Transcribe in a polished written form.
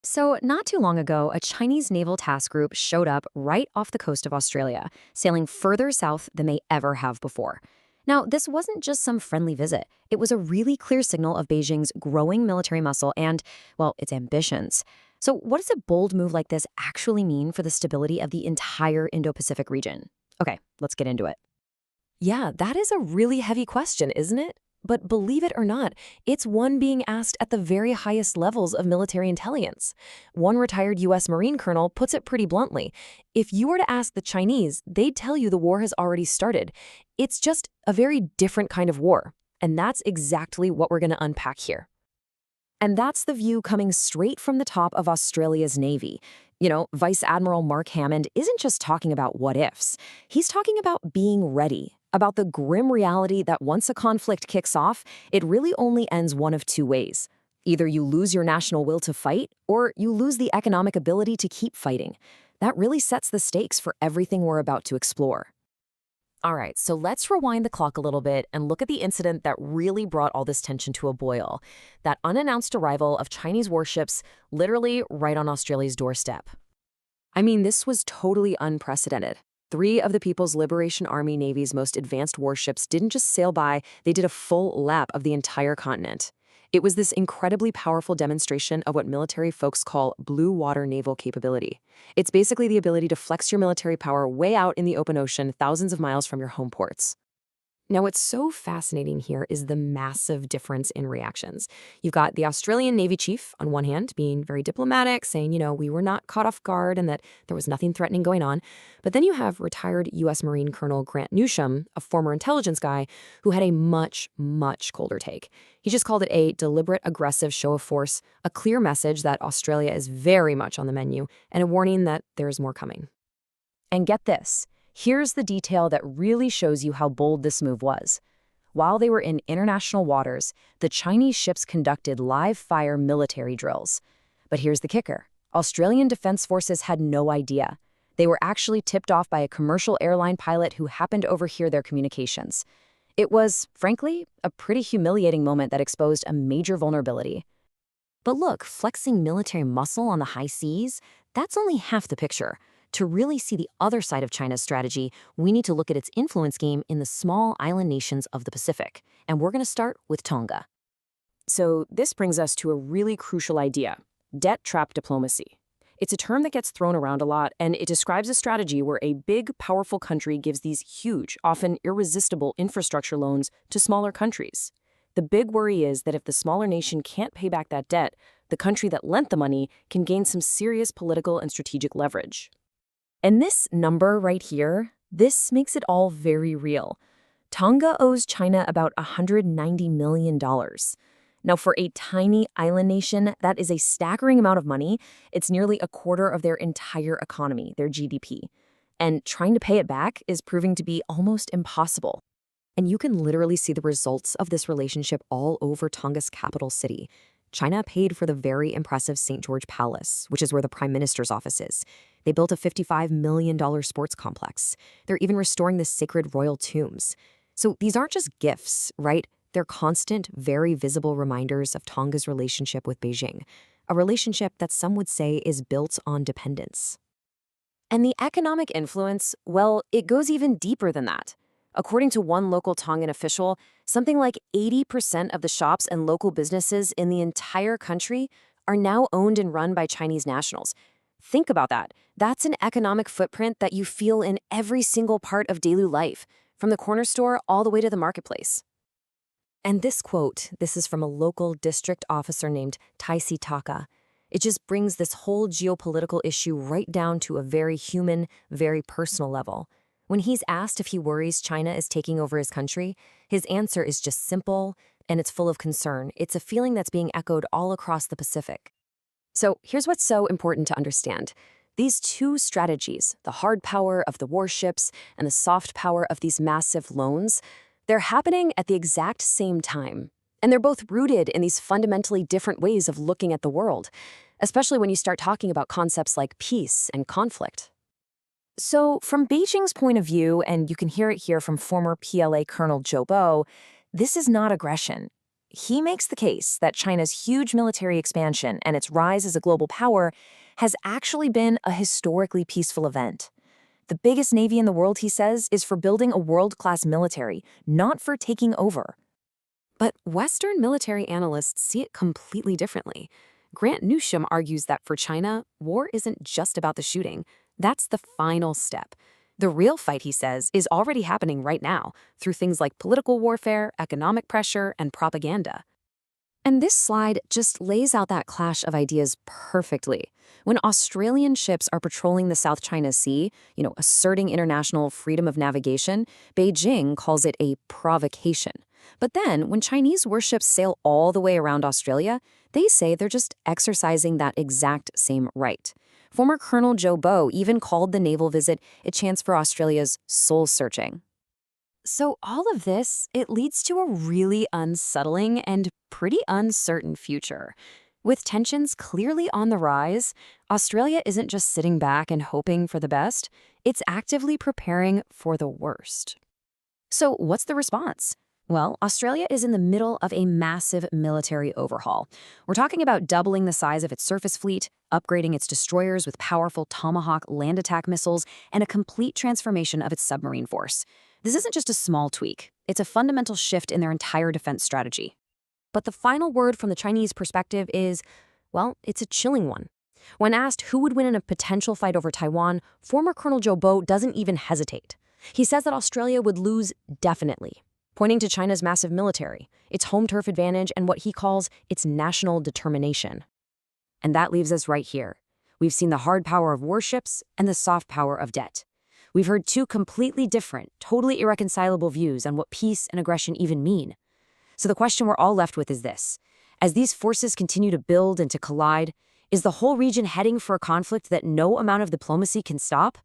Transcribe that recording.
So, not too long ago, a Chinese naval task group showed up right off the coast of Australia, sailing further south than they ever have before. Now, this wasn't just some friendly visit. It was a really clear signal of Beijing's growing military muscle and, well, its ambitions. So, what does a bold move like this actually mean for the stability of the entire Indo-Pacific region? Okay, let's get into it. Yeah, that is a really heavy question, isn't it? But believe it or not, it's one being asked at the very highest levels of military intelligence. One retired U.S. Marine colonel puts it pretty bluntly. If you were to ask the Chinese, they'd tell you the war has already started. It's just a very different kind of war. And that's exactly what we're going to unpack here. And that's the view coming straight from the top of Australia's Navy. Vice Admiral Mark Hammond isn't just talking about what ifs. He's talking about being ready, about the grim reality that once a conflict kicks off, it really only ends one of two ways. Either you lose your national will to fight, or you lose the economic ability to keep fighting. That really sets the stakes for everything we're about to explore. All right, so let's rewind the clock a little bit and look at the incident that really brought all this tension to a boil. That unannounced arrival of Chinese warships literally right on Australia's doorstep. I mean, this was totally unprecedented. Three of the People's Liberation Army Navy's most advanced warships didn't just sail by, they did a full lap of the entire continent. It was this incredibly powerful demonstration of what military folks call blue water naval capability. It's basically the ability to flex your military power way out in the open ocean, thousands of miles from your home ports. Now, what's so fascinating here is the massive difference in reactions. You've got the Australian Navy chief, on one hand, being very diplomatic, saying, we were not caught off guard and that there was nothing threatening going on. But then you have retired U.S. Marine Colonel Grant Newsham, a former intelligence guy, who had a much, much colder take. He just called it a deliberate, aggressive show of force, a clear message that Australia is very much on the menu, and a warning that there is more coming. And get this. Here's the detail that really shows you how bold this move was. While they were in international waters, the Chinese ships conducted live-fire military drills. But here's the kicker. Australian Defense Forces had no idea. They were actually tipped off by a commercial airline pilot who happened to overhear their communications. It was, frankly, a pretty humiliating moment that exposed a major vulnerability. But look, flexing military muscle on the high seas, that's only half the picture. To really see the other side of China's strategy, we need to look at its influence game in the small island nations of the Pacific. And we're going to start with Tonga. So this brings us to a really crucial idea, debt trap diplomacy. It's a term that gets thrown around a lot, and it describes a strategy where a big, powerful country gives these huge, often irresistible infrastructure loans to smaller countries. The big worry is that if the smaller nation can't pay back that debt, the country that lent the money can gain some serious political and strategic leverage. And this number right here, this makes it all very real. Tonga owes China about $190 million. Now, for a tiny island nation, that is a staggering amount of money. It's nearly a quarter of their entire economy, their GDP. And trying to pay it back is proving to be almost impossible. And you can literally see the results of this relationship all over Tonga's capital city. China paid for the very impressive St. George Palace, which is where the Prime Minister's office is. They built a $55 million sports complex. They're even restoring the sacred royal tombs. So these aren't just gifts, right? They're constant, very visible reminders of Tonga's relationship with Beijing, a relationship that some would say is built on dependence. And the economic influence, well, it goes even deeper than that. According to one local Tongan official, something like 80% of the shops and local businesses in the entire country are now owned and run by Chinese nationals. Think about that. That's an economic footprint that you feel in every single part of daily life, from the corner store all the way to the marketplace. And this quote, this is from a local district officer named Taisi Taka. It just brings this whole geopolitical issue right down to a very human, very personal level. When he's asked if he worries China is taking over his country, his answer is just simple, and it's full of concern. It's a feeling that's being echoed all across the Pacific. So here's what's so important to understand. These two strategies, the hard power of the warships and the soft power of these massive loans, they're happening at the exact same time. And they're both rooted in these fundamentally different ways of looking at the world, especially when you start talking about concepts like peace and conflict. So from Beijing's point of view, and you can hear it here from former PLA Colonel Zhou Bo, this is not aggression. He makes the case that China's huge military expansion and its rise as a global power has actually been a historically peaceful event. The biggest navy in the world, he says, is for building a world-class military, not for taking over. But Western military analysts see it completely differently. Grant Newsham argues that for China, war isn't just about the shooting. That's the final step. The real fight, he says, is already happening right now through things like political warfare, economic pressure, and propaganda. And this slide just lays out that clash of ideas perfectly. When Australian ships are patrolling the South China Sea, asserting international freedom of navigation, Beijing calls it a provocation. But then, when Chinese warships sail all the way around Australia, they say they're just exercising that exact same right. Former Colonel Joe Bow even called the naval visit a chance for Australia's soul-searching. So all of this, it leads to a really unsettling and pretty uncertain future. With tensions clearly on the rise, Australia isn't just sitting back and hoping for the best, it's actively preparing for the worst. So what's the response? Well, Australia is in the middle of a massive military overhaul. We're talking about doubling the size of its surface fleet, upgrading its destroyers with powerful Tomahawk land attack missiles, and a complete transformation of its submarine force. This isn't just a small tweak. It's a fundamental shift in their entire defense strategy. But the final word from the Chinese perspective is, well, it's a chilling one. When asked who would win in a potential fight over Taiwan, former Colonel Joe Bow doesn't even hesitate. He says that Australia would lose definitely, pointing to China's massive military, its home turf advantage, and what he calls its national determination. And that leaves us right here. We've seen the hard power of warships and the soft power of debt. We've heard two completely different, totally irreconcilable views on what peace and aggression even mean. So the question we're all left with is this. As these forces continue to build and to collide, is the whole region heading for a conflict that no amount of diplomacy can stop?